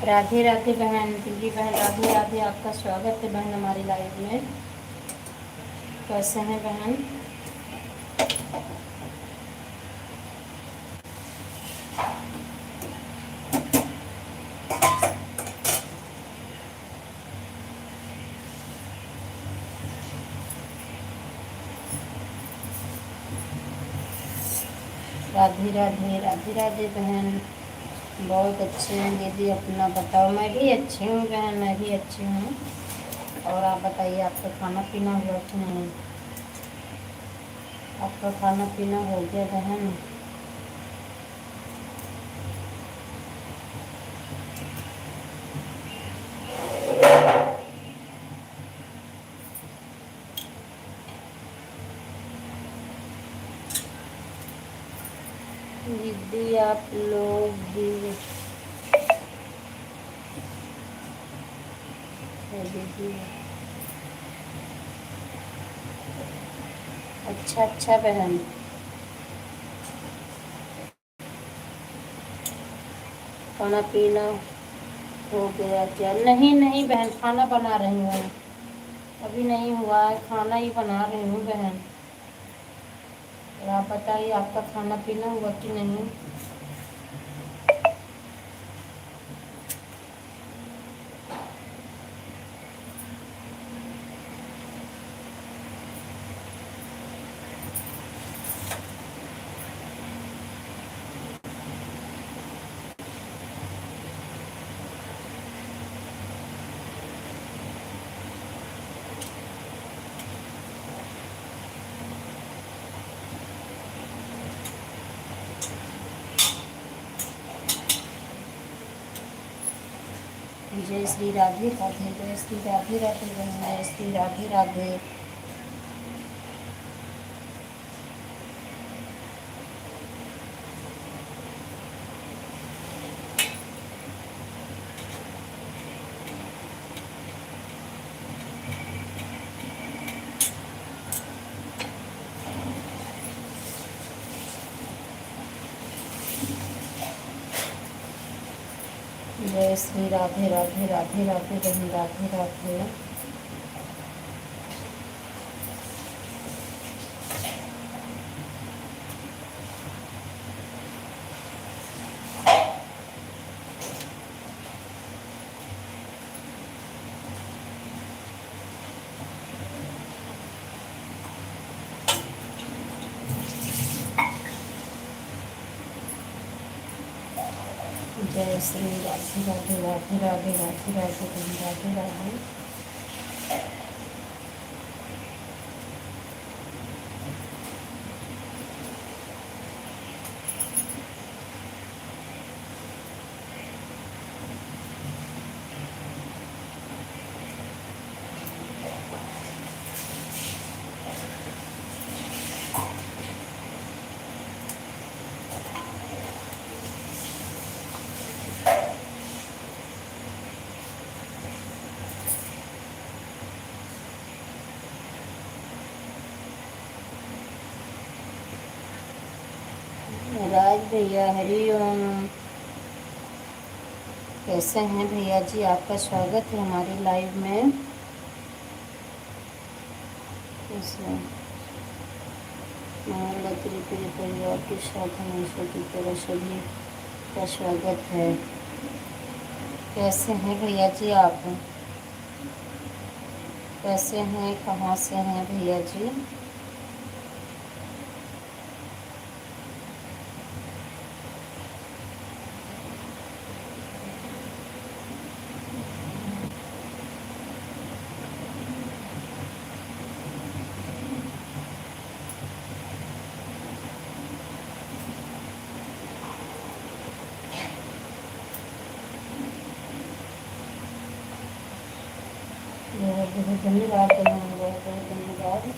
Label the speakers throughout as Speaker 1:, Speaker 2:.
Speaker 1: राधे राधे बहन, दीदी बहन, राधे राधे। आपका स्वागत है बहन हमारी लाइव में। कैसे हैं बहन? राधे राधे, राधे राधे बहन। बहुत अच्छे हैं दीदी, अपना बताओ। मैं भी अच्छी हूँ बहन, मैं भी अच्छी हूँ। और आप बताइए, आपका खाना पीना हुआ कि नहीं? आपका खाना पीना हो गया बहन? दीदी आप लोग भी दीदी। अच्छा अच्छा बहन। खाना पीना हो गया क्या? नहीं नहीं बहन, खाना बना रही हूँ। अभी नहीं हुआ है, खाना ही बना रही हूँ बहन। और आप बताइए, आपका खाना पीना हुआ कि नहीं? जय श्री राधे राधे, जय श्री राधे राधे बहन, जय श्री राधे राधे। जय श्री राधे राधे, राधे राधे बहन, राधे राधे। जय श्री राधे राधे, राधे राधे, राधे राधे बहन, राधे राधे। राज भैया हरिओम। कैसे हैं भैया जी? आपका स्वागत है हमारी लाइव में। कैसे महालक्ष्मी पूरे परिवार के साथ हमेशा की तरह सभी का स्वागत है। कैसे हैं भैया जी आप? कैसे हैं, कहाँ से हैं भैया जी? बहुत बहुत धन्यवाद, बहुत बहुत धन्यवाद।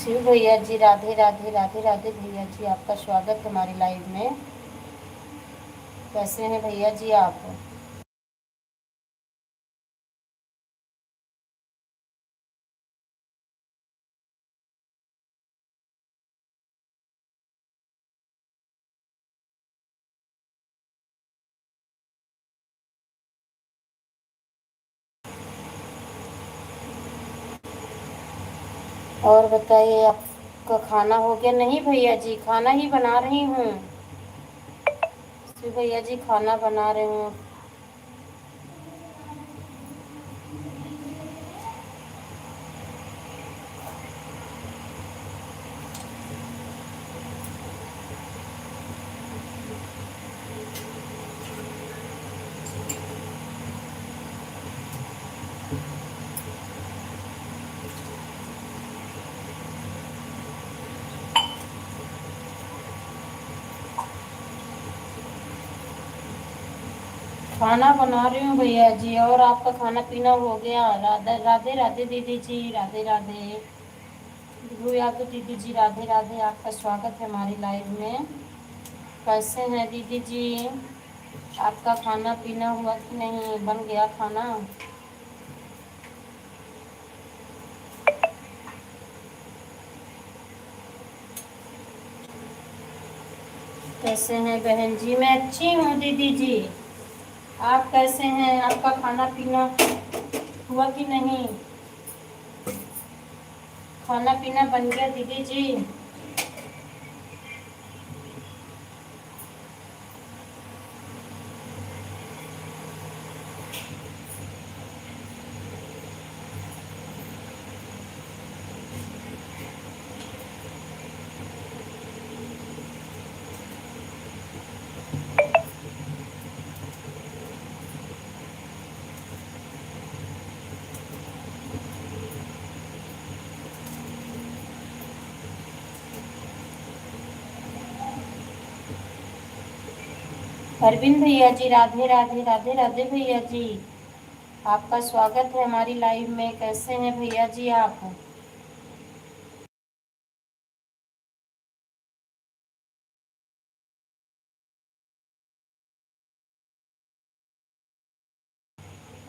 Speaker 1: शिव भैया जी राधे राधे राधे राधे भैया जी, आपका स्वागत है हमारी लाइव में। कैसे हैं भैया जी आप? और बताइए, आपका खाना हो गया? नहीं भैया जी, खाना ही बना रही हूँ। शिव भैया जी खाना बना रही हूँ। खाना बना रही हूँ भैया जी। और आपका खाना पीना हो गया? राधे राधे राधे दीदी जी, राधे राधे। भैया तो दीदी जी राधे राधे, आपका स्वागत है हमारी लाइव में। कैसे हैं दीदी जी? आपका खाना पीना हुआ कि नहीं? बन गया खाना? कैसे हैं बहन जी? मैं अच्छी हूँ दीदी जी। आप कैसे हैं? आपका खाना पीना हुआ कि नहीं? खाना पीना बन गया दीदी जी? अरविंद भैया जी राधे राधे राधे राधे भैया जी, आपका स्वागत है हमारी लाइव में। कैसे हैं भैया जी आप?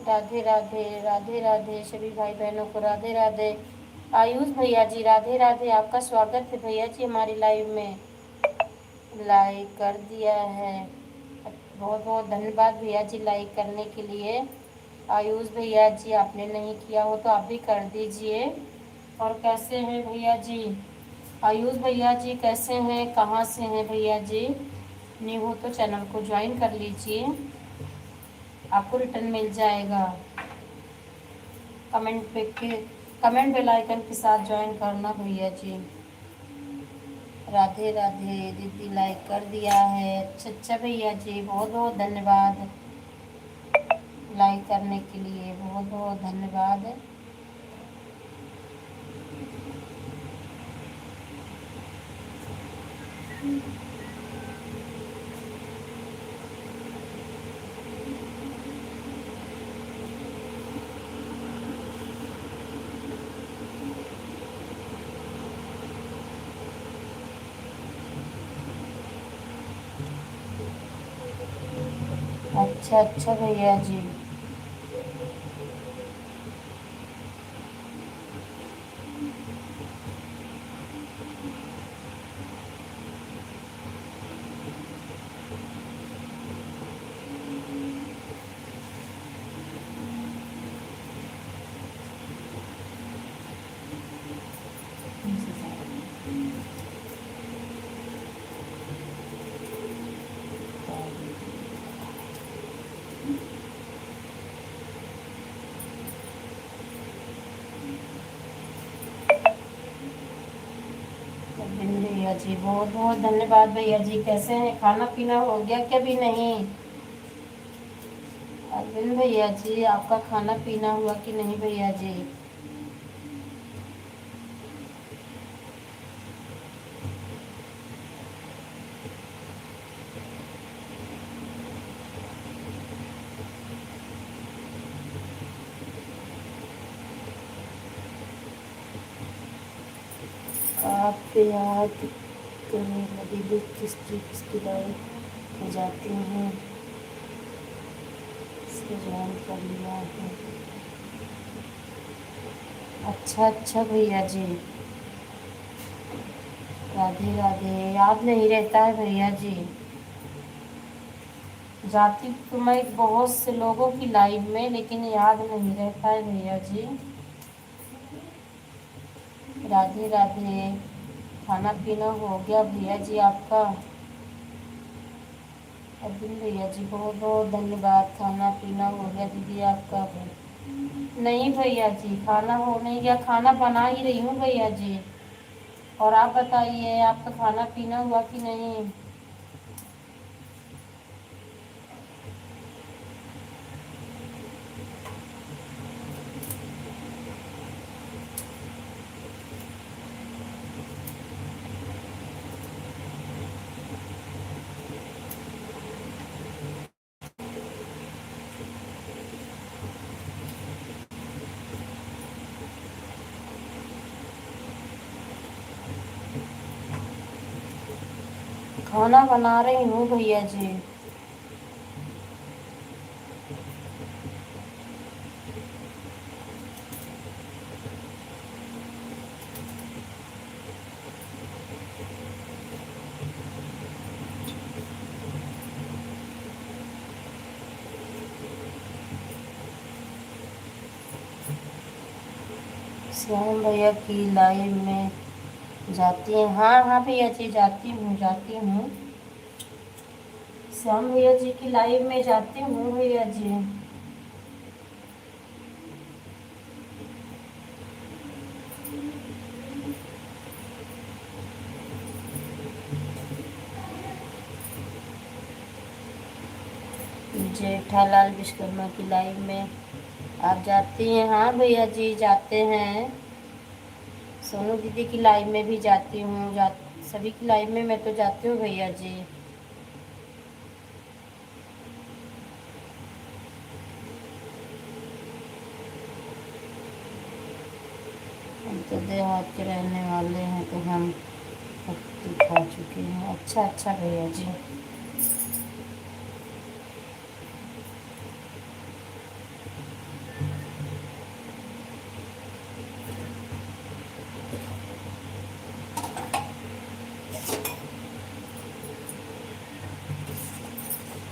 Speaker 1: राधे राधे राधे राधे सभी भाई बहनों को राधे राधे। आयुष भैया जी राधे राधे, आपका स्वागत है भैया जी हमारी लाइव में। लाइक कर दिया है, बहुत बहुत धन्यवाद भैया जी लाइक करने के लिए। आयुष भैया जी आपने नहीं किया हो तो आप भी कर दीजिए। और कैसे हैं भैया जी? आयुष भैया जी कैसे हैं? कहाँ से हैं भैया जी? न्यू हो तो चैनल को ज्वाइन कर लीजिए, आपको रिटर्न मिल जाएगा। कमेंट पे के कमेंट बेल आइकन के साथ ज्वाइन करना भैया जी। राधे राधे दीदी लाइक कर दिया है। अच्छा अच्छा भैया जी, बहुत बहुत धन्यवाद लाइक करने के लिए, बहुत बहुत धन्यवाद। अच्छा अच्छा भैया जी। भैया जी बहुत बहुत धन्यवाद भैया जी। कैसे हैं? खाना पीना हो गया क्या? भी नहीं? अरविंद भैया जी आपका खाना पीना हुआ कि नहीं भैया जी? आप याद करने लगी भी किसकी लाइफ में जाती हैं, इससे ज्वाइन कर लिया है। अच्छा अच्छा भैया जी, राधे राधे। याद नहीं रहता है भैया जी, जाती तो मैं बहुत से लोगों की लाइफ में, लेकिन याद नहीं रहता है भैया जी। राधे राधे। खाना पीना हो गया भैया जी आपका? अब्दुल भैया जी बहुत बहुत धन्यवाद। खाना पीना हो गया दीदी आपका? नहीं भैया जी, खाना हो नहीं गया, खाना बना ही रही हूँ भैया जी। और आप बताइए, आपका खाना पीना हुआ कि नहीं? खाना बना रही हूँ भैया जी। श्याम भैया की लाइव में जाती हैं? हाँ हाँ भैया जी, जाती हूँ जाती हूँ। श्याम भैया जी की लाइव में जाती हूँ भैया जी। जेठालाल विश्वकर्मा की लाइव में आप जाती हैं? हाँ भैया जी जाते हैं। सोनू दीदी की लाइव में भी जाती हूँ, सभी की लाइव में मैं तो जाती हूँ भैया जी। हम तो देहात के रहने वाले हैं, तो हम खा चुके हैं। अच्छा अच्छा भैया जी।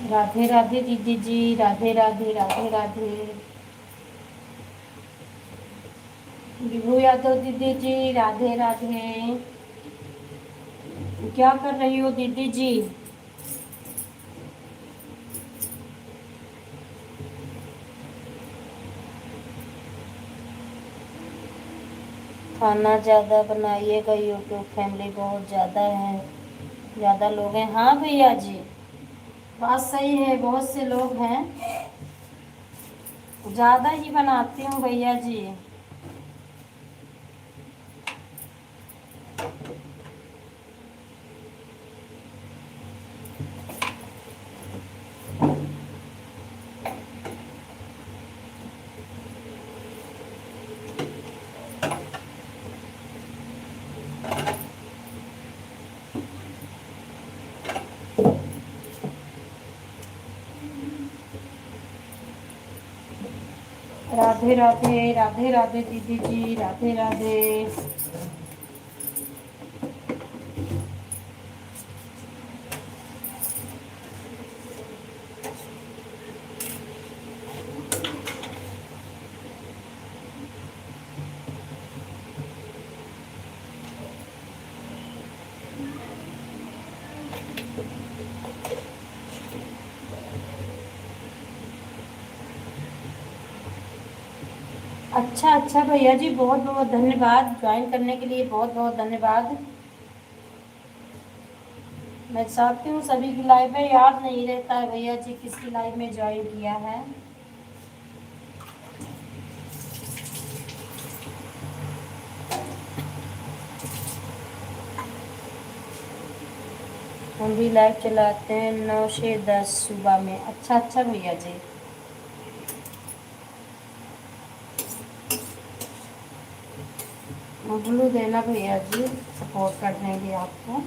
Speaker 1: राधे राधे दीदी जी, राधे राधे राधे राधे। विभू यादव दीदी जी, राधे राधे। क्या कर रही हो दीदी जी? खाना ज़्यादा बनाइएगा, यूट्यूब फैमिली बहुत ज़्यादा है, ज़्यादा लोग हैं। हाँ भैया जी, बात सही है, बहुत से लोग हैं, ज़्यादा ही बनाती हूँ भैया जी। राधे राधे राधे राधे दीदी जी, राधे राधे। अच्छा अच्छा भैया जी, बहुत बहुत धन्यवाद ज्वाइन करने के लिए, बहुत बहुत धन्यवाद। मैं चाहती हूँ सभी की लाइव में, याद नहीं रहता है भैया जी किसकी लाइव में ज्वाइन किया है। हम भी लाइव चलाते हैं 9 से 10 सुबह में। अच्छा अच्छा भैया जी। ब्लू देना भैया जी, सपोर्ट कर देंगे आपको।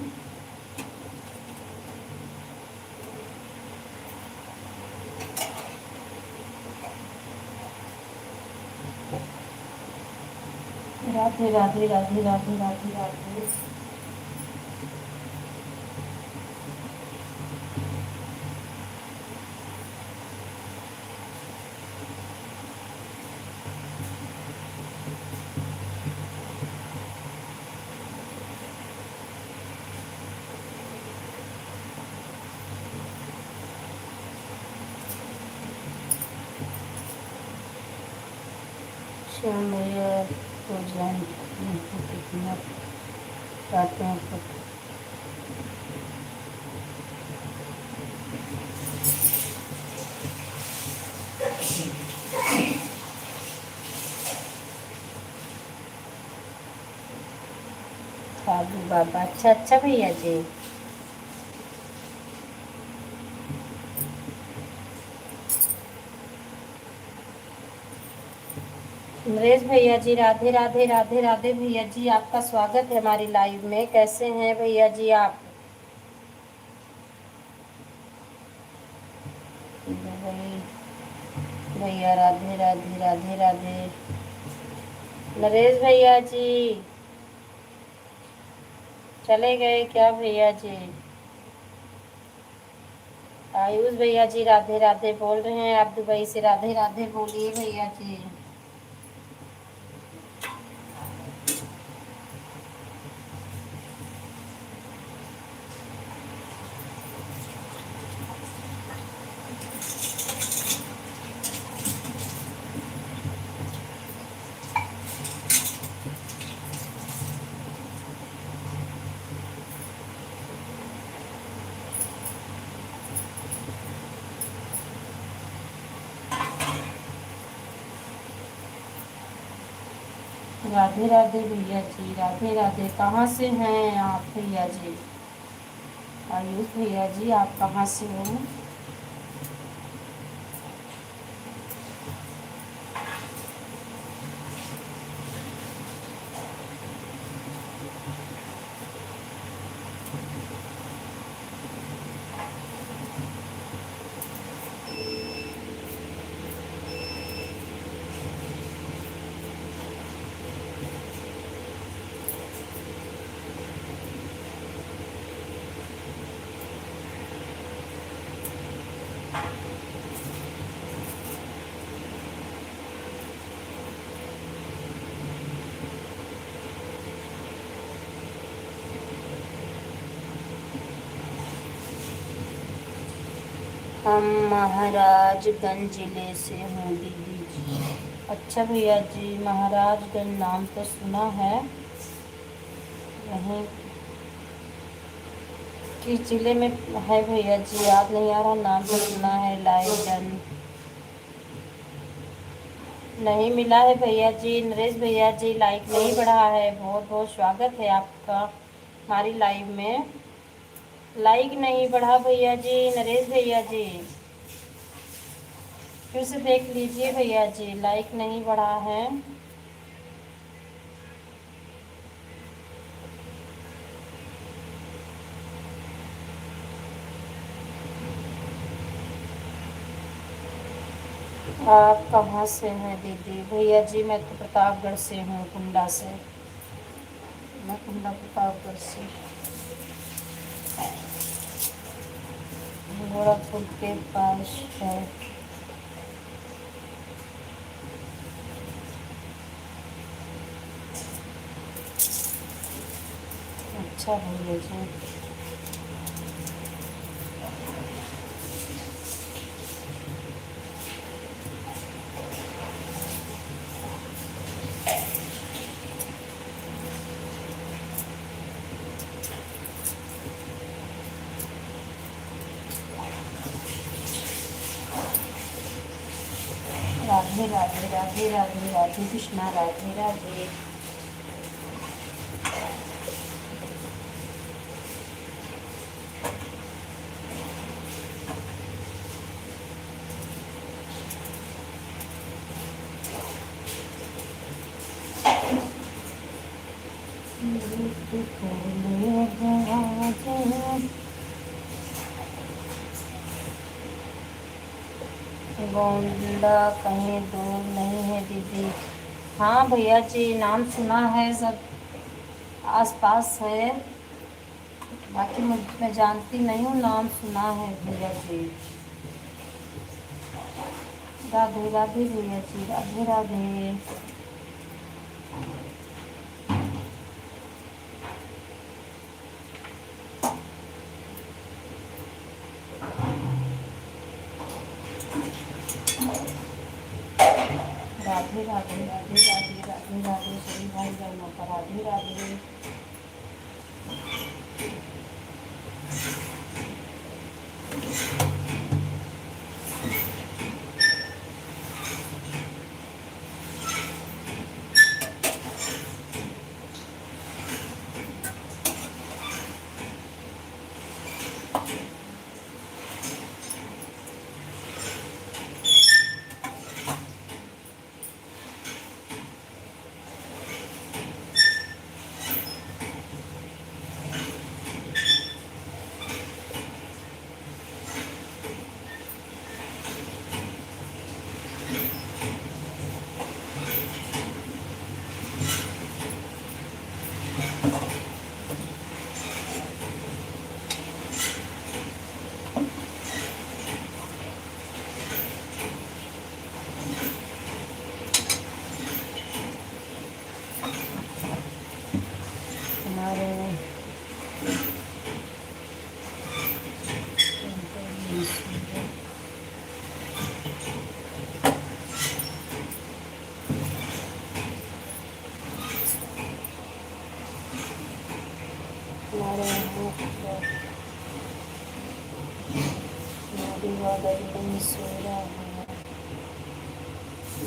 Speaker 1: राधे राधे राधे राधे राधे राधे। भैया तो जान कितना चाहते हैं तो। साधु बाबा, अच्छा अच्छा भैया जी। नरेश भैया जी राधे राधे राधे राधे भैया जी, आपका स्वागत है हमारी लाइव में। कैसे हैं भैया जी आप? भैया राधे राधे राधे राधे। नरेश भैया जी चले गए क्या भैया जी? आयुष भैया जी राधे राधे बोल रहे हैं, आप दुबई से। राधे राधे बोलिए भैया जी। राधे राधे भैया जी राधे राधे। कहाँ से हैं आप भैया जी? आयुष भैया जी आप कहाँ से हो? हम महाराजगंज जिले से हैं दीदी जी। अच्छा भैया जी, महाराजगंज नाम तो सुना है, वहीं किस जिले में है भैया जी? याद नहीं आ रहा, नाम तो सुना है। लाइव डन नहीं मिला है भैया जी। नरेश भैया जी लाइक नहीं बढ़ा है। बहुत बहुत स्वागत है आपका हमारी लाइव में। लाइक नहीं बढ़ा भैया जी। नरेश भैया जी फिर से देख लीजिए भैया जी, लाइक नहीं बढ़ा है। आप कहाँ से हैं दीदी? भैया जी मैं तो प्रतापगढ़ से हूँ, कुंडा से। मैं कुंडा प्रतापगढ़ से, गोरखपुर के पास है। अच्छा भैया जी। राधे राधे राधे राधे राधे कृष्णा राधे राधे। गोंडा कहीं दूर नहीं है दीदी। हाँ भैया जी, नाम सुना है, सब आस पास है, बाकी मैं जानती नहीं हूँ, नाम सुना है भैया जी। राधे राधे भैया जी, राधे राधे। राधे राधे राधे राधे राधे राधे सभी भाई बहनों का राधे राधे। हमारे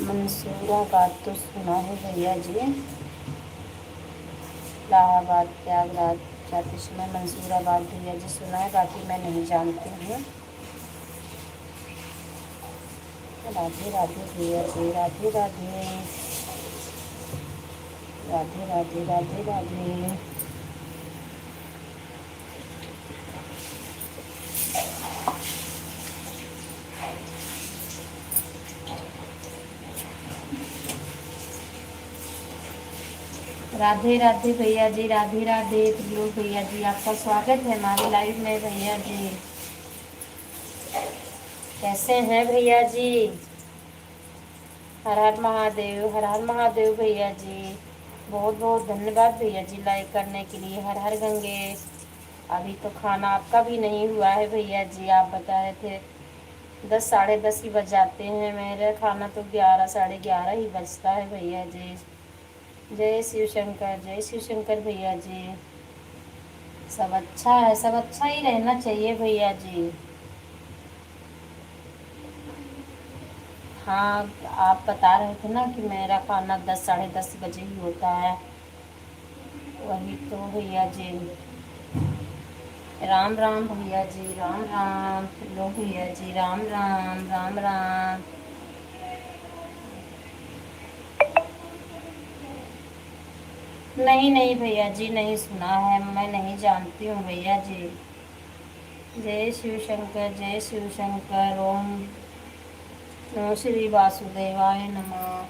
Speaker 1: मंसूरा बात तो सुना है भैया जी, इलाहाबाद प्रयागराज जाते समय मंसूराबाद भैया जी सुना है, बाकी मैं नहीं जानती हूँ। राधे राधे भैया जी, राधे राधे राधे राधे राधे राधे। राधे राधे भैया जी, राधे राधे त्रिलोक भैया जी, आपका स्वागत है हमारे लाइव में भैया जी। कैसे हैं भैया जी? हर हर महादेव, हर हर महादेव भैया जी। बहुत बहुत धन्यवाद भैया जी लाइक करने के लिए। हर हर गंगे। अभी तो खाना आपका भी नहीं हुआ है भैया जी, आप बता रहे थे 10 साढ़े 10 ही बज जाते हैं, मेरा खाना तो 11 साढ़े 11 ही बजता है भैया जी। जय शिव शंकर, जय शिव शंकर भैया जी। सब अच्छा है, सब अच्छा ही रहना चाहिए भैया जी। हाँ, आप बता रहे थे ना कि मेरा खाना 10 साढ़े 10 बजे ही होता है, वही तो भैया जी। राम राम भैया जी, राम राम। लो भैया जी, राम राम राम राम। नहीं नहीं भैया जी, नहीं सुना है, मैं नहीं जानती हूँ भैया जी। जय शिव शंकर, जय शिव शंकर। ओम नमो श्री वासुदेवाय नमः।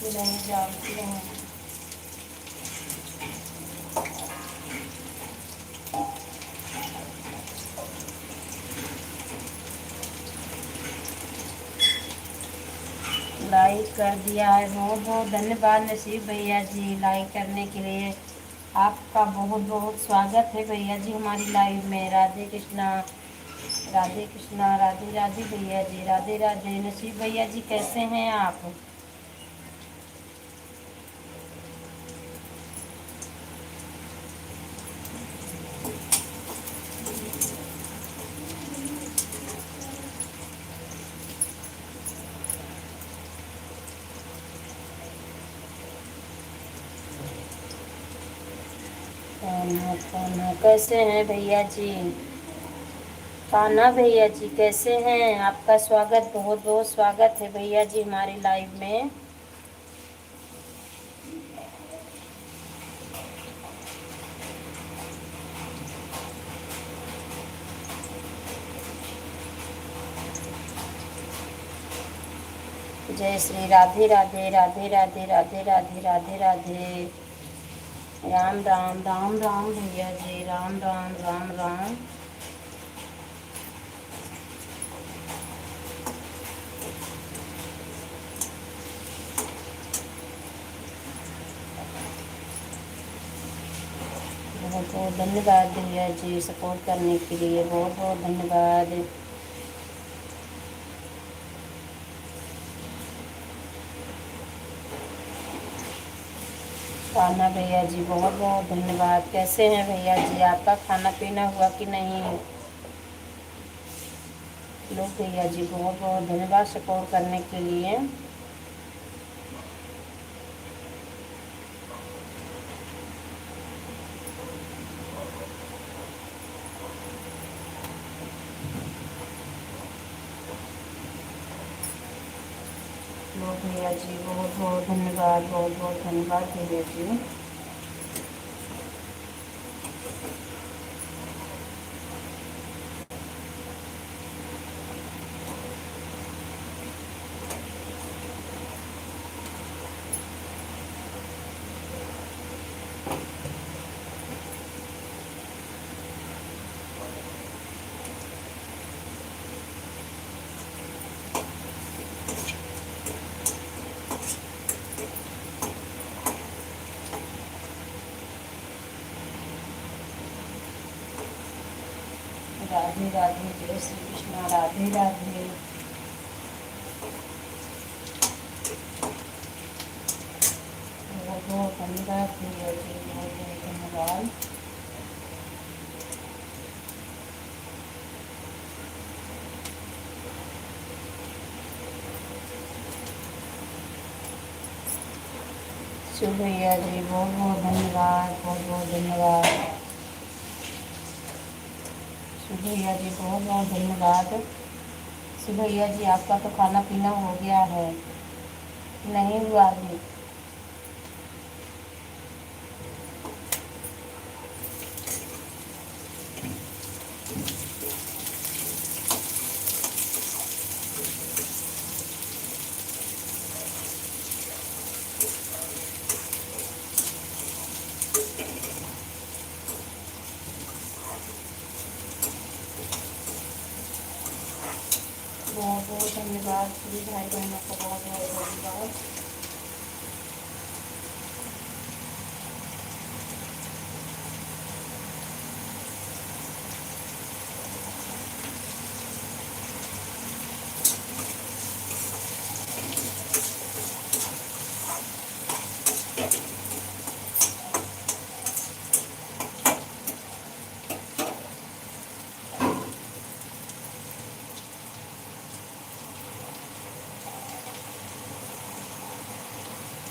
Speaker 1: नहीं जानती हूँ। लाइक कर दिया है, बहुत बहुत धन्यवाद नसीब भैया जी लाइक करने के लिए। आपका बहुत बहुत स्वागत है भैया जी हमारी लाइव में। राधे कृष्णा, राधे कृष्णा, राधे राधे भैया जी, राधे राधे। नसीब भैया जी कैसे हैं आप? कैसे हैं भैया जी? कान्हा भैया जी कैसे हैं? आपका स्वागत, बहुत बहुत स्वागत है भैया जी हमारी लाइव में। जय श्री राधे राधे राधे राधे राधे राधे राधे राधे। राम राम राम राम भैया जी, राम राम राम राम। बहुत बहुत धन्यवाद भैया जी सपोर्ट करने के लिए, बहुत बहुत धन्यवाद। कान्हा भैया जी बहुत बहुत धन्यवाद। कैसे हैं भैया जी? आपका खाना पीना हुआ कि नहीं? लोग भैया जी बहुत बहुत धन्यवाद सपोर्ट करने के लिए। लोग भैया जी बहुत बहुत धन्यवाद, बहुत बहुत धन्यवाद भैया जी। राधे राधे, जय श्री कृष्णा, राधे राधे। बहुत बहुत धन्यवाद भैया जी, बहुत बहुत धन्यवाद। शिव भैया जी बहुत बहुत धन्यवाद, बहुत बहुत धन्यवाद। शिव भैया जी बहुत बहुत धन्यवाद। शिव भैया जी आपका तो खाना पीना हो गया है? नहीं हुआ अभी? बहुत बहुत धन्यवाद सभी भाई बहनों का, बहुत बहुत धन्यवाद।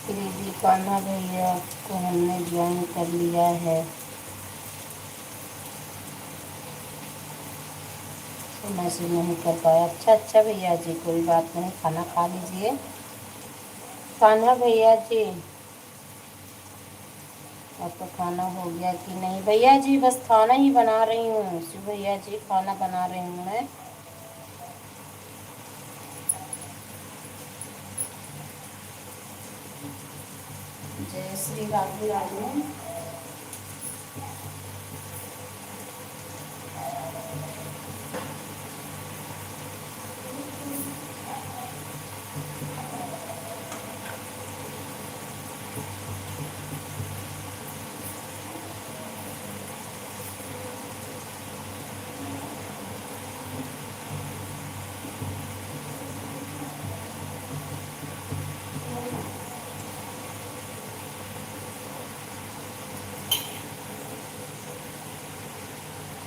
Speaker 1: दीदी कान्हा भैया को हमने ज्वाइन कर लिया है, तो मैसेज नहीं कर पाया। अच्छा अच्छा भैया जी, कोई बात नहीं, खाना खा लीजिए। कान्हा भैया जी आपका खाना हो गया कि नहीं? भैया जी बस खाना ही बना रही हूँ। शिव भैया जी खाना बना रही हूँ मैं। जय श्री राधे राधे।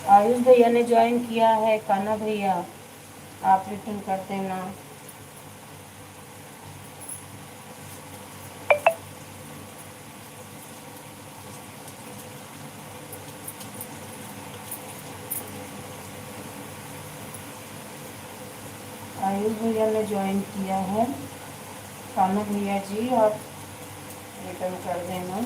Speaker 1: आयुष भैया ने ज्वाइन किया है। कान्हा भैया आप रिटर्न कर देना। आयुष भैया ने ज्वाइन किया है। कान्हा भैया जी आप रिटर्न कर देना।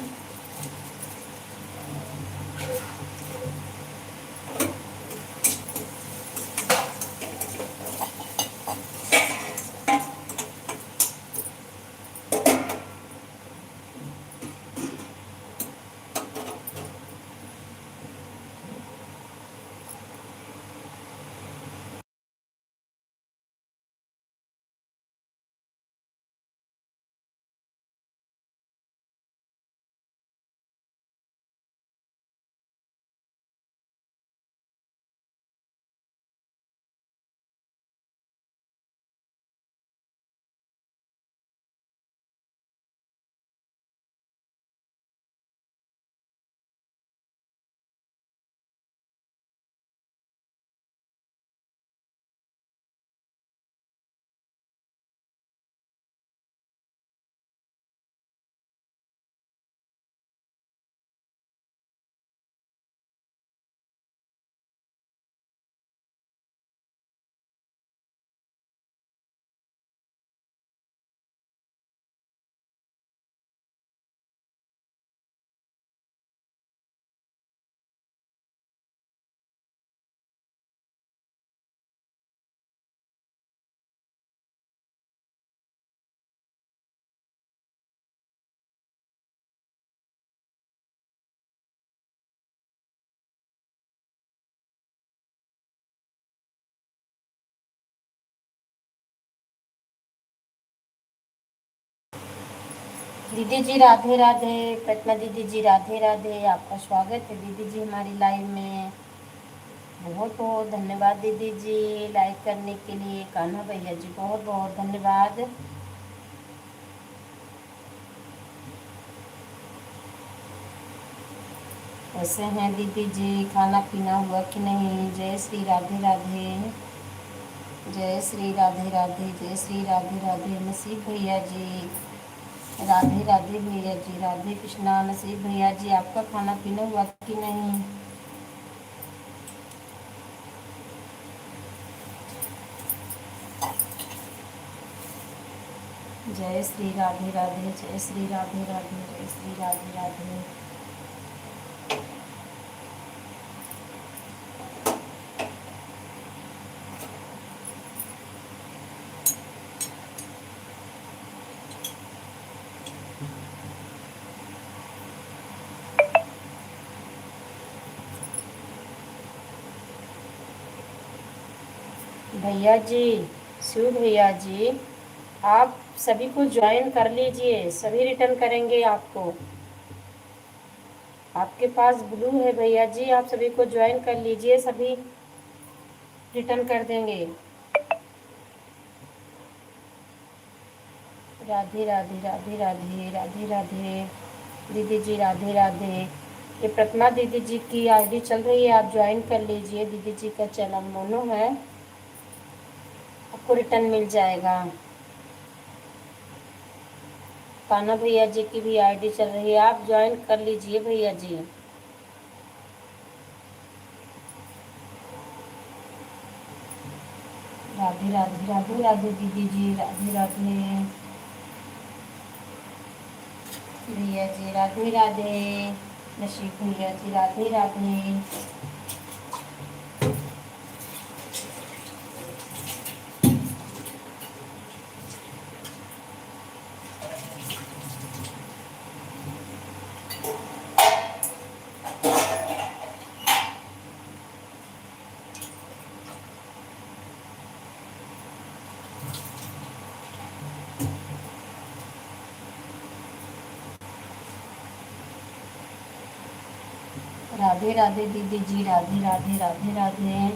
Speaker 1: दीदी जी राधे राधे। प्रतिमा दीदी जी राधे राधे। आपका स्वागत है दीदी जी हमारी लाइव में। बहुत बहुत धन्यवाद दीदी जी लाइक करने के लिए। कान्हा भैया जी बहुत बहुत धन्यवाद। कैसे हैं दीदी जी, खाना पीना हुआ कि नहीं? जय श्री राधे राधे। जय श्री राधे राधे। जय श्री राधे राधे। नसीब भैया जी राधे राधे। भैया जी राधे कृष्णा। नसीब भैया जी आपका खाना पीना हुआ कि नहीं? जय श्री राधे राधे। जय श्री राधे राधे। जय श्री राधे राधे। भैया जी, शिव भैया जी आप सभी को ज्वाइन कर लीजिए, सभी रिटर्न करेंगे आपको। आपके पास ब्लू है भैया जी, आप सभी को ज्वाइन कर लीजिए, सभी रिटर्न कर देंगे। राधे राधे राधे राधे राधे राधे। दीदी जी राधे राधे। ये प्रतिमा दीदी जी की आईडी चल रही है, आप ज्वाइन कर लीजिए। दीदी जी का चैनल मोनो है, आपको रिटर्न मिल जाएगा। कान्हा भैया जी की भी आईडी चल रही है, आप ज्वाइन कर लीजिए भैया जी। राधे राधे राधे राधे। दीदी जी राधे राधे। भैया जी राधे राधे। नशीब भैया जी राधे राधे। राधे राधे दीदी जी राधे राधे राधे राधे।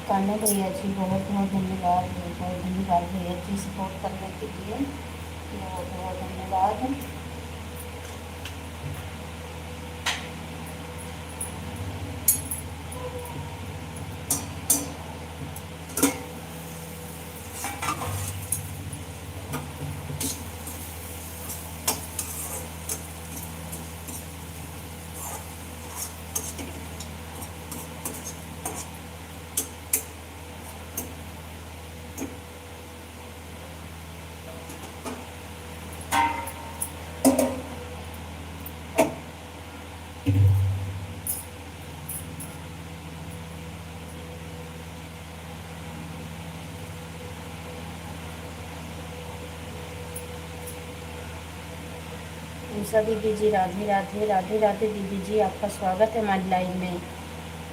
Speaker 1: कान्हा भैया जी, बहुत बहुत धन्यवाद, बहुत बहुत धन्यवाद भैया जी सपोर्ट करने के लिए, बहुत बहुत धन्यवाद। उषा दीदी जी, राधे राधे, राधे राधे दीदी जी, आपका स्वागत है हमारी लाइव में।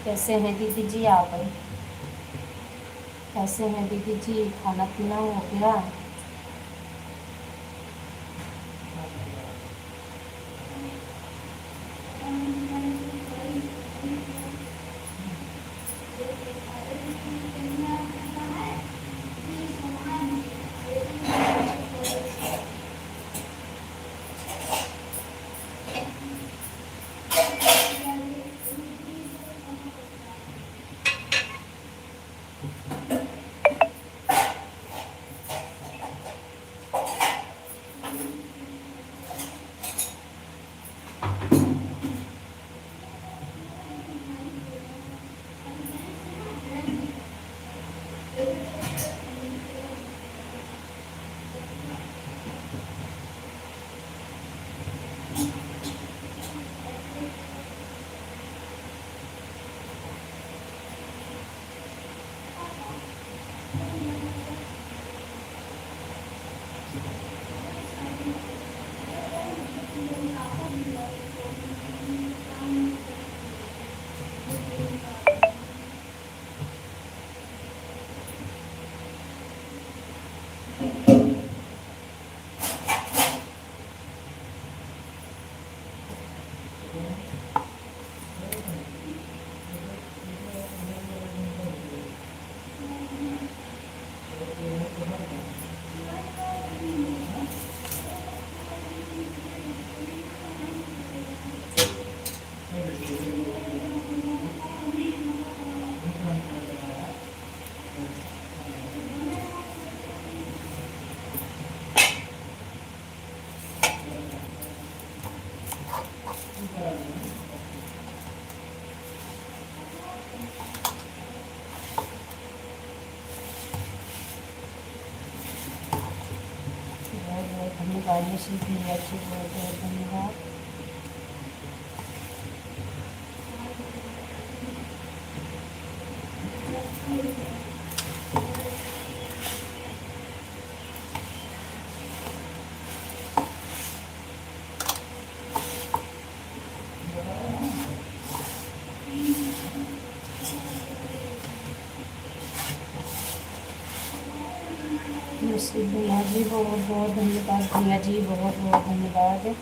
Speaker 1: कैसे हैं दीदी जी आप? कैसे हैं दीदी जी? खाना पीना हो गया? धन्यवाद यशी भैया जी, बहुत बहुत धन्यवाद। यशी भैया जी, बहुत बहुत धन्यवाद भैया जी, बहुत बहुत धन्यवाद।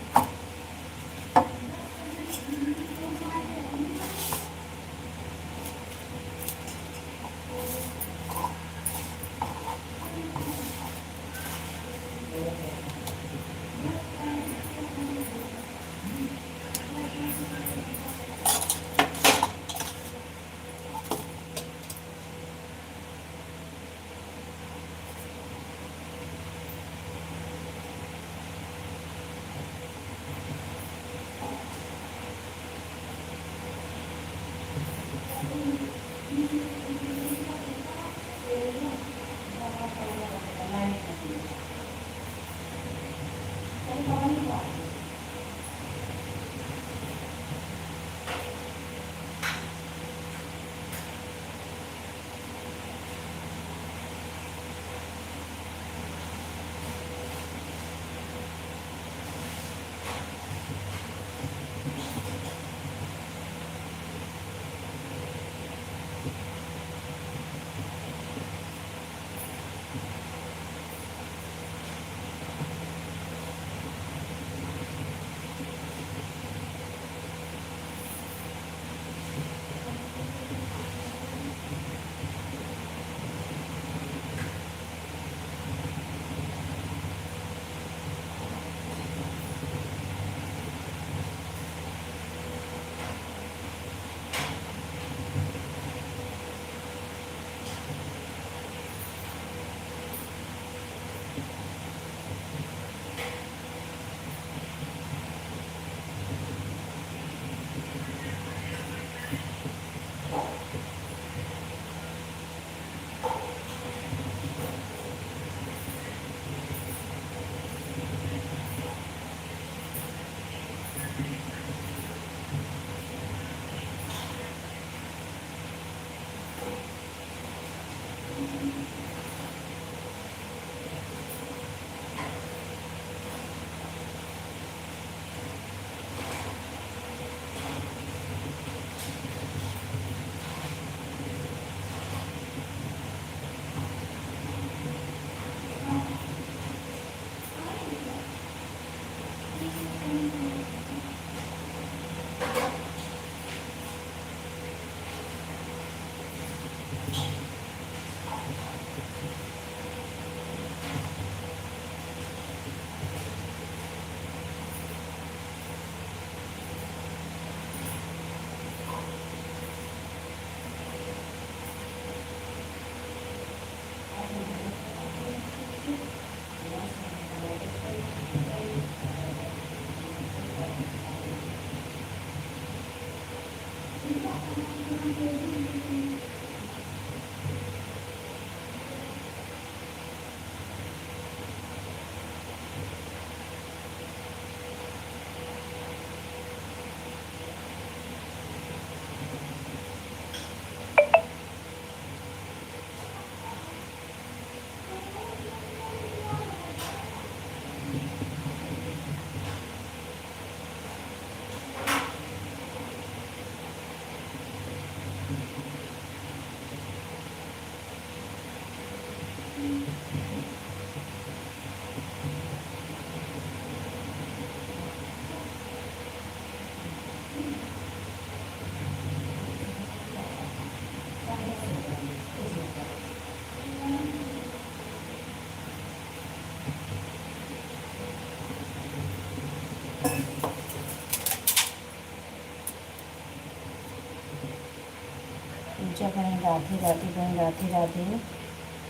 Speaker 1: पूजा बहन राधे राधे, बहन राधे राधे।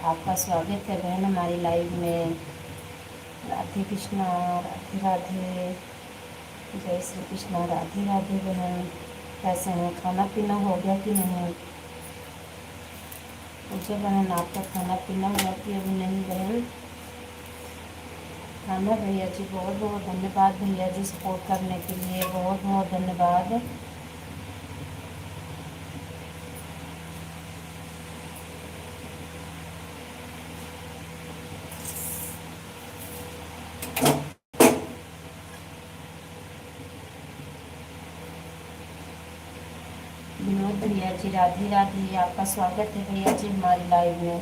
Speaker 1: आपका स्वागत है बहन हमारी लाइव में। राधे कृष्णा, राधे राधे, जय श्री कृष्णा, राधे राधे बहन। कैसे हैं, खाना पीना हो गया कि नहीं? पूजा बहन आपका खाना पीना हुआ कि अभी नहीं बहन? खाना भैया जी बहुत बहुत धन्यवाद भैया जी, सपोर्ट करने के लिए बहुत बहुत धन्यवाद। विनोद भैया जी राधे राधे, आपका स्वागत है भैया जी हमारी लाइव में।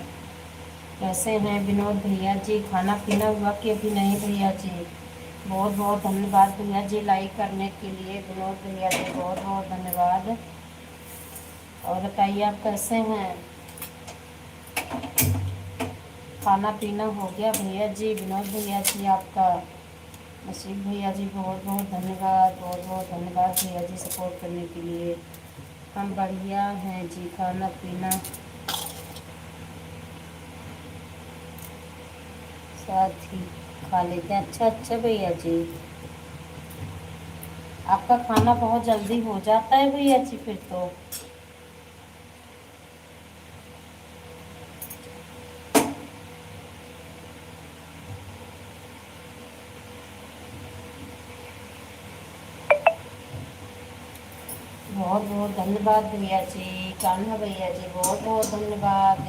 Speaker 1: कैसे हैं विनोद भैया जी, खाना पीना हुआ कि अभी नहीं भैया जी? बहुत बहुत धन्यवाद भैया जी लाइक करने के लिए, विनोद भैया जी बहुत बहुत धन्यवाद। और बताइए आप कैसे हैं? खाना पीना हो गया भैया जी? विनोद भैया जी आपका, नसीब भैया जी बहुत बहुत धन्यवाद, बहुत बहुत धन्यवाद भैया जी सपोर्ट करने के लिए। हम बढ़िया हैं जी, खाना पीना साथ ही खा लेते हैं। अच्छा अच्छा भैया जी, आपका खाना बहुत जल्दी हो जाता है भैया जी फिर तो। बहुत बहुत धन्यवाद भैया जी, कान्हा भैया जी बहुत बहुत धन्यवाद।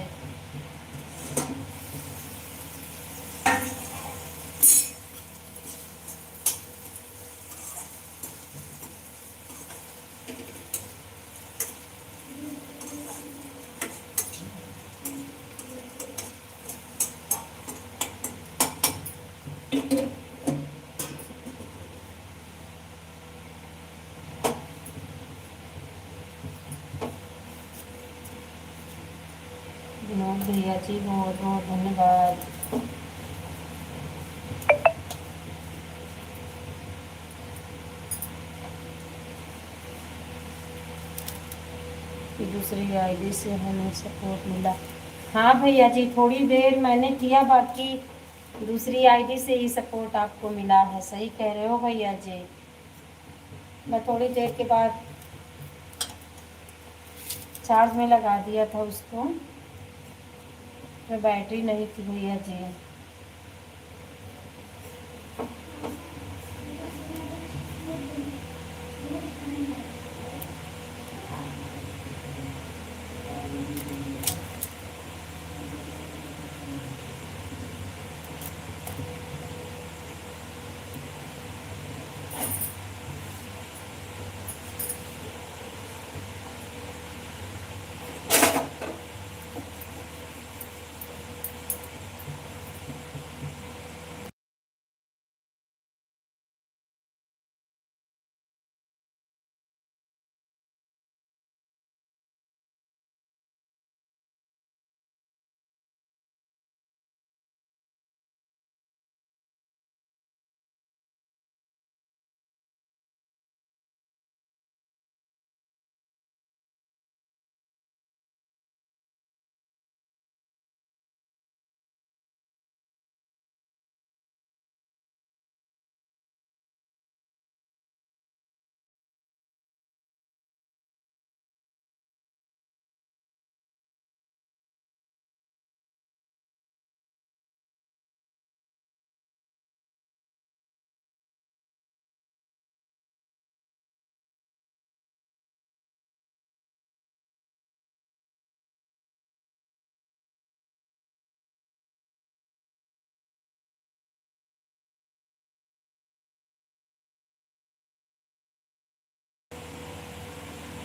Speaker 1: विनोद भैया जी बहुत बहुत धन्यवाद। कि दूसरी आईडी से हमें सपोर्ट मिला। हाँ भैया जी, थोड़ी देर मैंने किया, बाकी दूसरी आईडी से ही सपोर्ट आपको मिला है। सही कह रहे हो भैया जी। मैं थोड़ी देर के बाद चार्ज में लगा दिया था उसको, तो बैटरी नहीं थी भैया जी।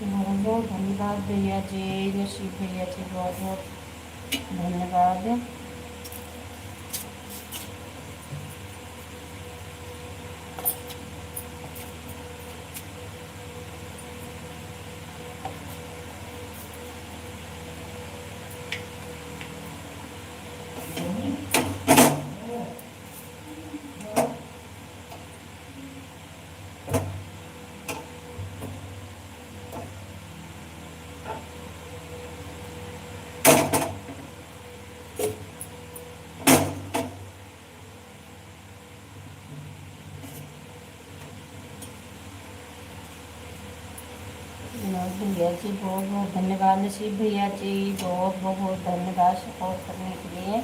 Speaker 1: बहुत बहुत धन्यवाद भैया जी, नसीब भैया जी, बहुत बहुत धन्यवाद। भैया जी बहुत बहुत धन्यवाद, नसीब भैया जी बहुत बहुत धन्यवाद सपोर्ट करने के लिए।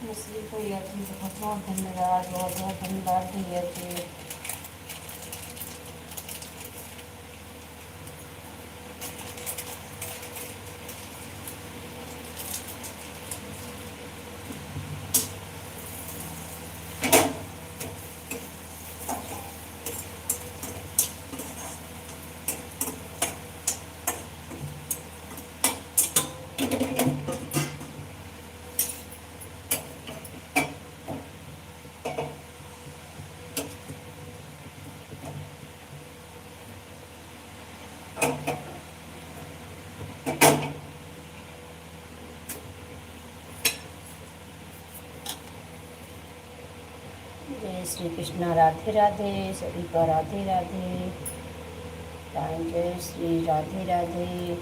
Speaker 1: नसीब भैया जी बहुत बहुत धन्यवाद, बहुत बहुत धन्यवाद भैया जी। जय श्री कृष्णा, राधे राधे सभी का, राधे राधे। जय श्री राधे राधे।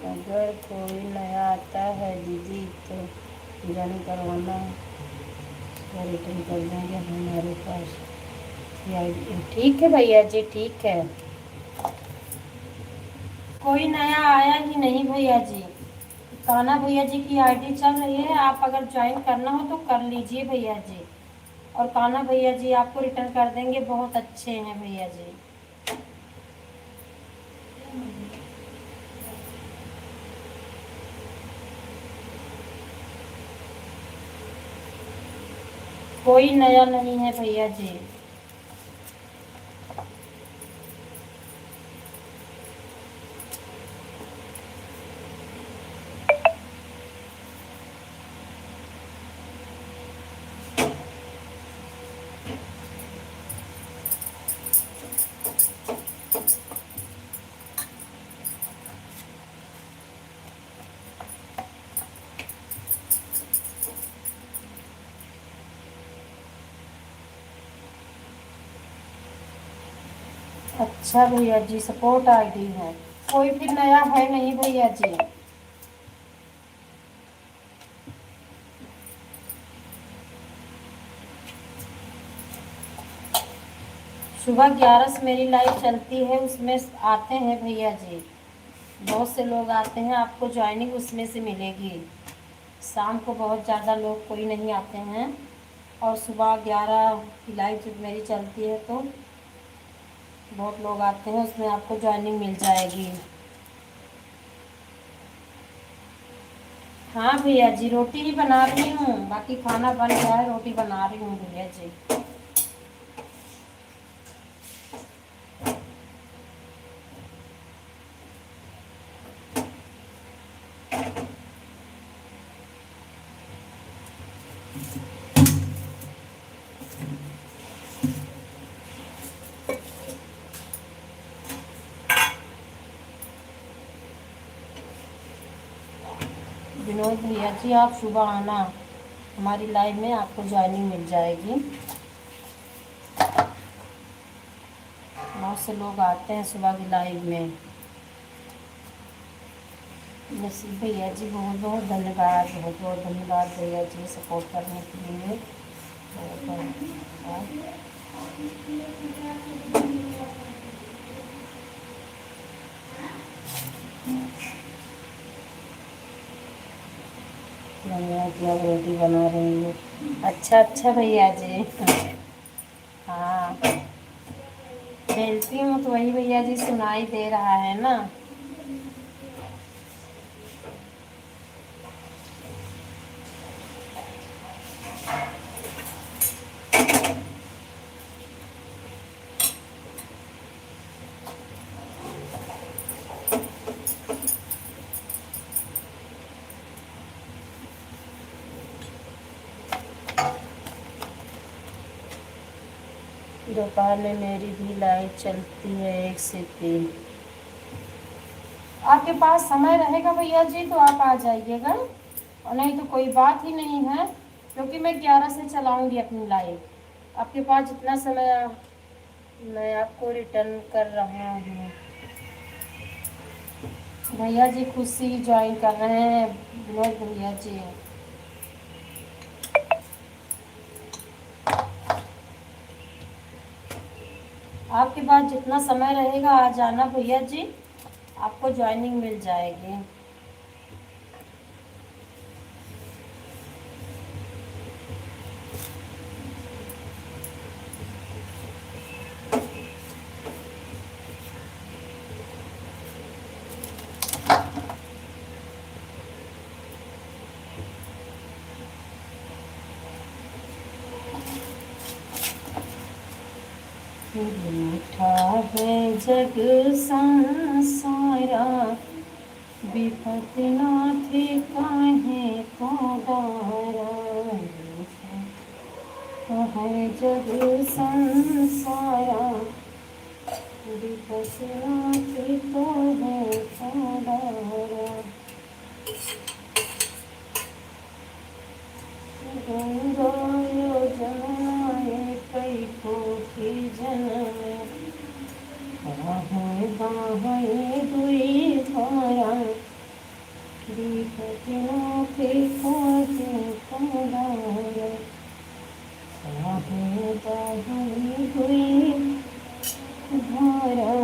Speaker 1: अगर कोई नया आता है दीदी तो जॉइन करवाना, रिटर्न कर देंगे हमारे पास। ठीक है भैया जी, ठीक है। कोई नया आया ही नहीं भैया जी। कान्हा भैया जी की आईडी चल रही है, आप अगर ज्वाइन करना हो तो कर लीजिए भैया जी। और कान्हा भैया जी आपको रिटर्न कर देंगे, बहुत अच्छे हैं भैया जी। कोई नया नहीं है भैया जी। अच्छा भैया जी, सपोर्ट आईडी है, कोई फिर नया है नहीं भैया जी। सुबह 11 से मेरी लाइव चलती है, उसमें आते हैं भैया जी, बहुत से लोग आते हैं, आपको ज्वाइनिंग उसमें से मिलेगी। शाम को बहुत ज़्यादा लोग कोई नहीं आते हैं, और सुबह 11 की लाइव जब मेरी चलती है तो बहुत लोग आते हैं, उसमें आपको ज्वाइनिंग मिल जाएगी। हाँ भैया जी, रोटी ही बना रही हूँ, बाकी खाना बन गया है, रोटी बना रही हूँ भैया जी। विनोद भैया जी, आप सुबह आना हमारी लाइव में, आपको ज्वाइनिंग मिल जाएगी। बहुत से लोग आते हैं सुबह की लाइव में। नसीब भैया जी, बहुत बहुत धन्यवाद, बहुत बहुत धन्यवाद भैया जी सपोर्ट करने के लिए, बहुत बहुत धन्यवाद। धन्यवाद जी, आप रोटी बना रही हैं, अच्छा अच्छा भैया जी। हाँ, बेलती हूँ तो वही भैया जी सुनाई दे रहा है ना। दोपहर में मेरी भी लाइव चलती है 1 से 3। आपके पास समय रहेगा भैया जी तो आप आ जाइएगा, और नहीं तो कोई बात ही नहीं है, क्योंकि मैं 11 से चलाऊंगी अपनी लाइव। आपके पास जितना समय, मैं आपको रिटर्न कर रहा हूँ। भैया जी खुद से ही ज्वाइन कर रहे हैं विनोद भैया जी। आपके पास जितना समय रहेगा आ जाना भैया जी, आपको ज्वाइनिंग मिल जाएगी। मीठा है जग संसारा, विपत नाथ काहे को डारा। है जग संसारा, विपत नाथ काहे को डारा। गंगा योजनाए कई कोटि जन्म, बाहे दुई धारा, विपत नाथ काहे को डारा। बाहे दुई धारा।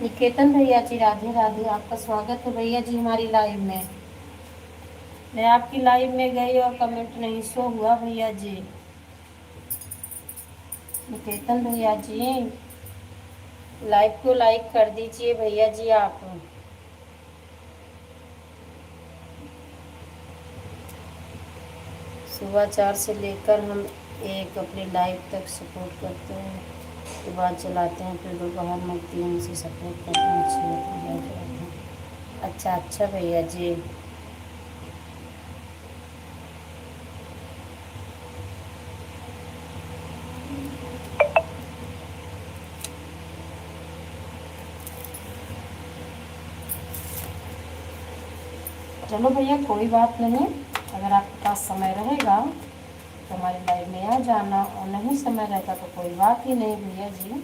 Speaker 1: निकेतन भैया जी राधे राधे, आपका स्वागत है भैया जी हमारी लाइव में। मैं आपकी लाइव में गई और कमेंट नहीं शो हुआ भैया जी। निकेतन भैया जी लाइव को लाइक कर दीजिए भैया जी आप। सुबह 4 से लेकर हम एक अपने लाइव तक सपोर्ट करते हैं, उसके बाद चलाते हैं, फिर दोपहर में 3 से सपोर्ट करते हैं, 6 लाइव करते हैं। अच्छा अच्छा भैया जी। चलो भैया कोई बात नहीं, अगर आपके पास समय रहेगा तो हमारी लाइव में आ जाना, और नहीं समय रहता तो कोई बात ही नहीं भैया जी।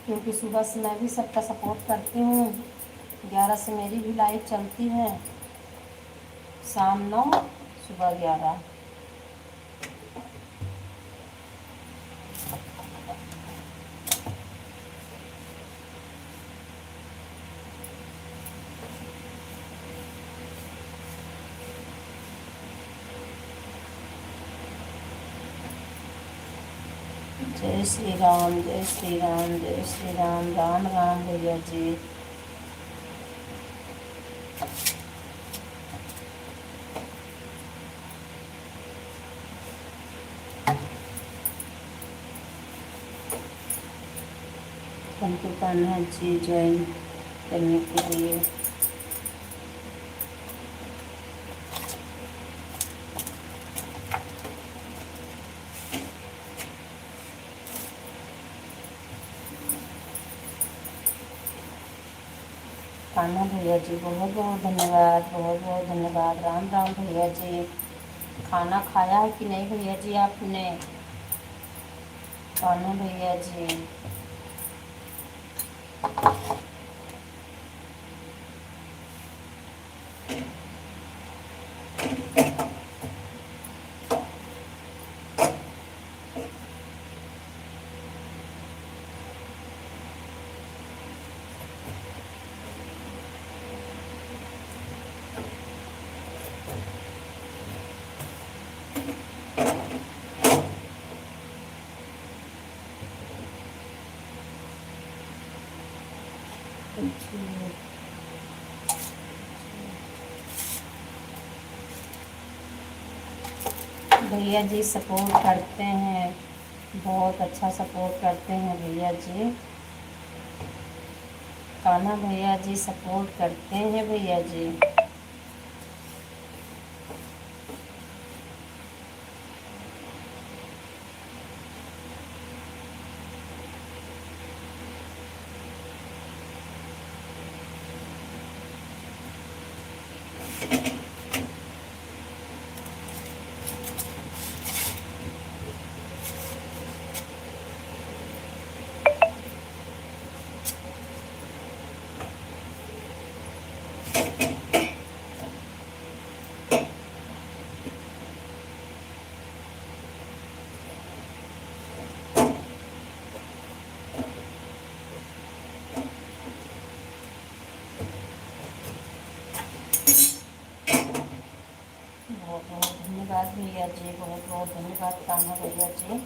Speaker 1: क्योंकि सुबह से मैं भी सबका सपोर्ट करती हूँ, 11 से मेरी भी लाइव चलती है, शाम 9 सुबह 11। जय श्री राम जय श्री राम जय श्री राम, राम राम भैया जी। Thank you Kanha ji join करने के लिए। कान्हा भैया जी बहुत बहुत धन्यवाद, बहुत बहुत धन्यवाद। राम राम भैया जी। खाना खाया है कि नहीं भैया जी आपने? कान्हा भैया जी भैया जी सपोर्ट करते हैं, बहुत अच्छा सपोर्ट करते हैं भैया जी। कान्हा भैया जी सपोर्ट करते हैं भैया जी। बहुत बहुत धन्यवाद भैया जी, बहुत बहुत धन्यवाद कान्हा भैया जी।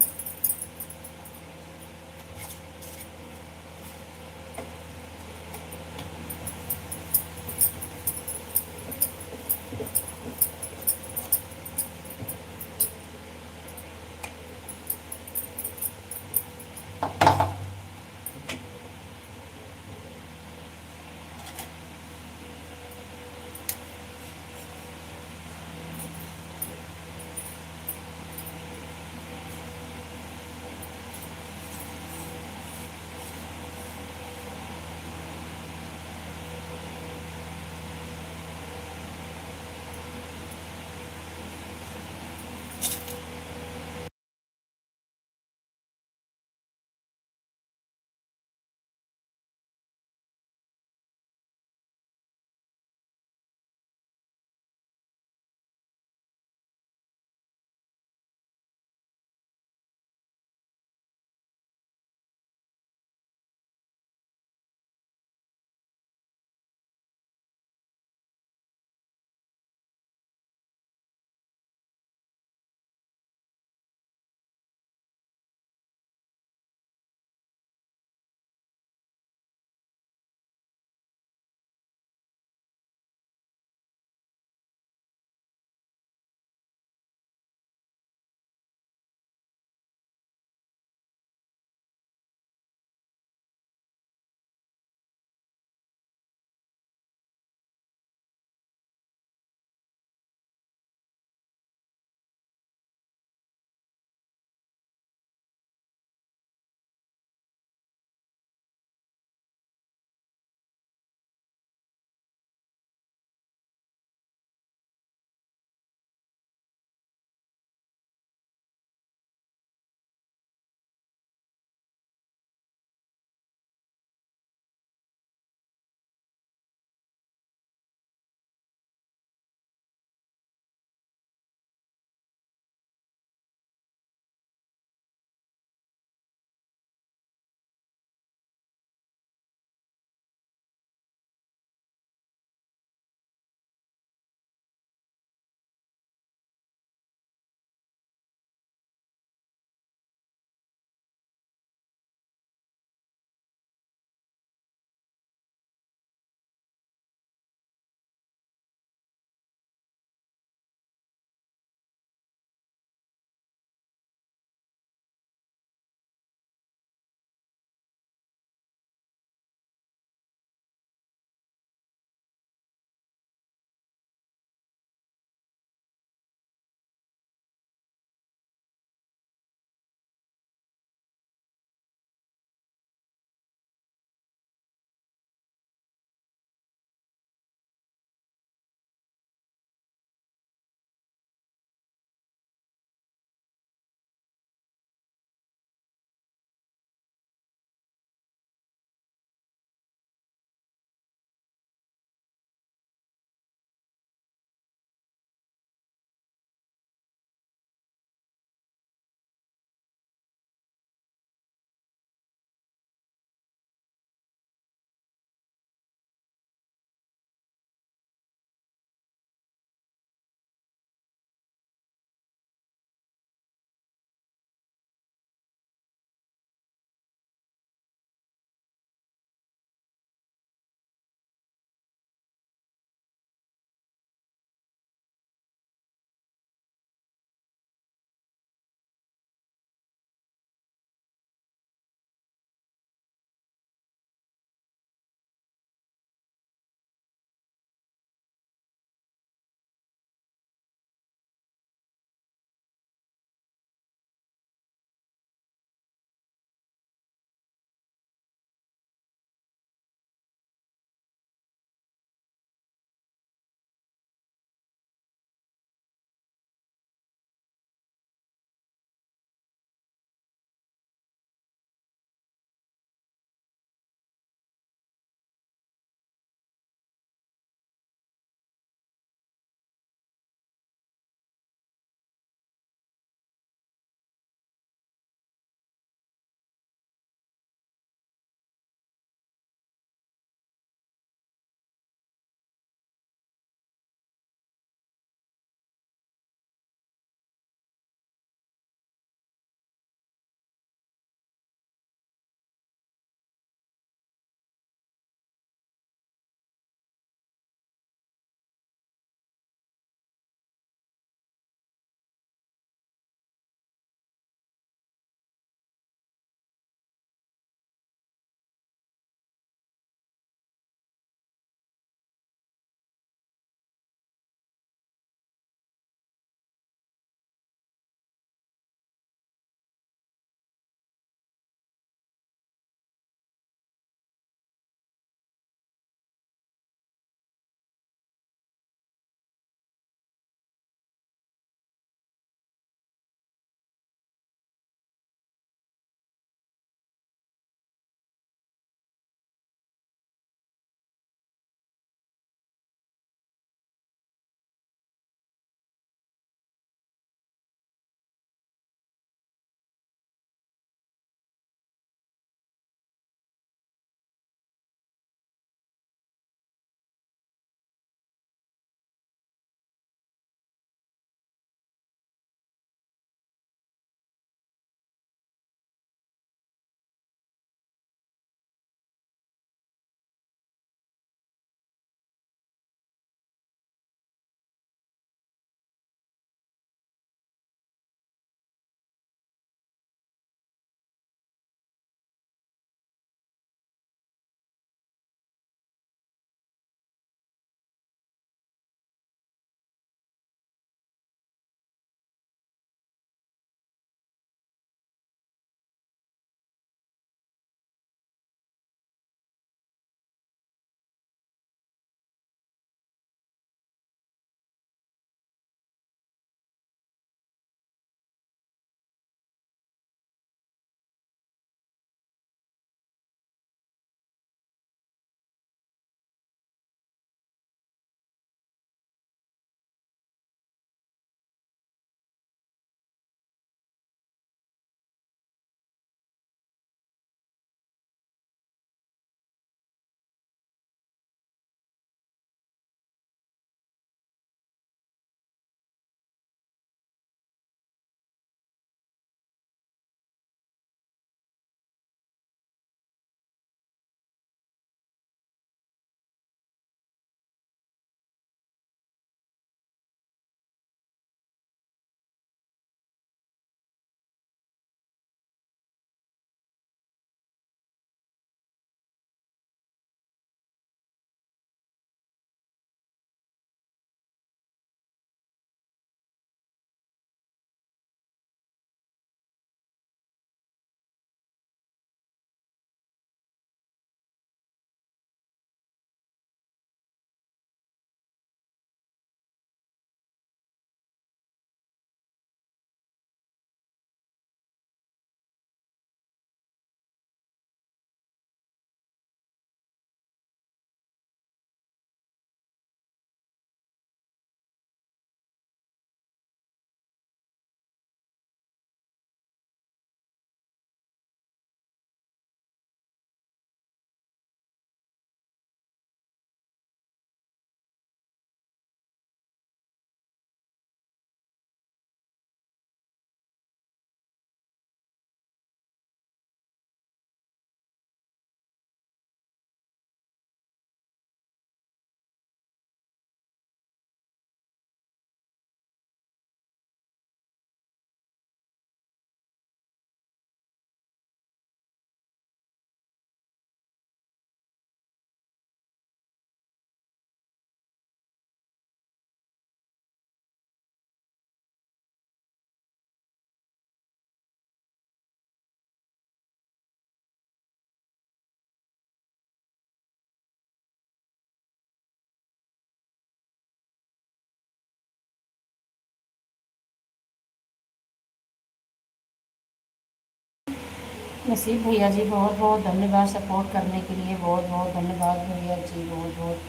Speaker 1: नसीब भैया जी बहुत बहुत धन्यवाद सपोर्ट करने के लिए, बहुत बहुत धन्यवाद भैया जी, बहुत बहुत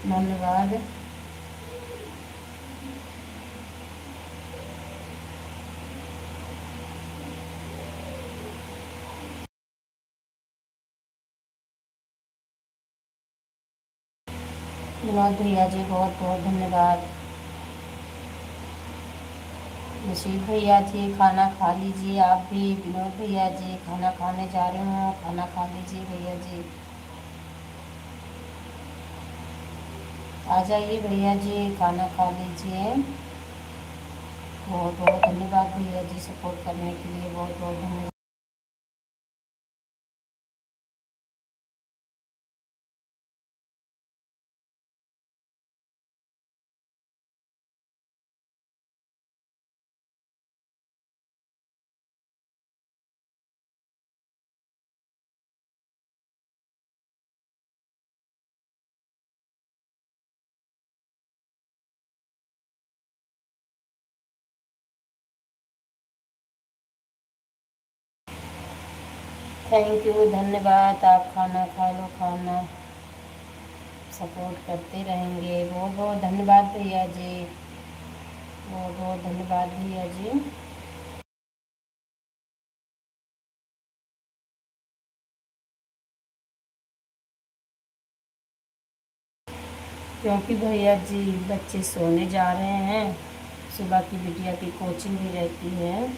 Speaker 1: धन्यवाद। विनोद भैया जी बहुत बहुत धन्यवाद। नसीब भैया जी खाना खा लीजिए आप भी। विनोद भैया जी खाना खाने जा रहे हो, खाना खा लीजिए भैया जी। आ जाइए भैया जी खाना खा लीजिए। बहुत बहुत धन्यवाद भैया जी सपोर्ट करने के लिए, बहुत बहुत धन्यवाद। थैंक यू, धन्यवाद। आप खाना खा लो, खाना सपोर्ट करते रहेंगे। बहुत बहुत धन्यवाद भैया जी, बहुत बहुत धन्यवाद भैया जी। क्योंकि भैया जी बच्चे सोने जा रहे हैं, सुबह की बिटिया की कोचिंग भी रहती है।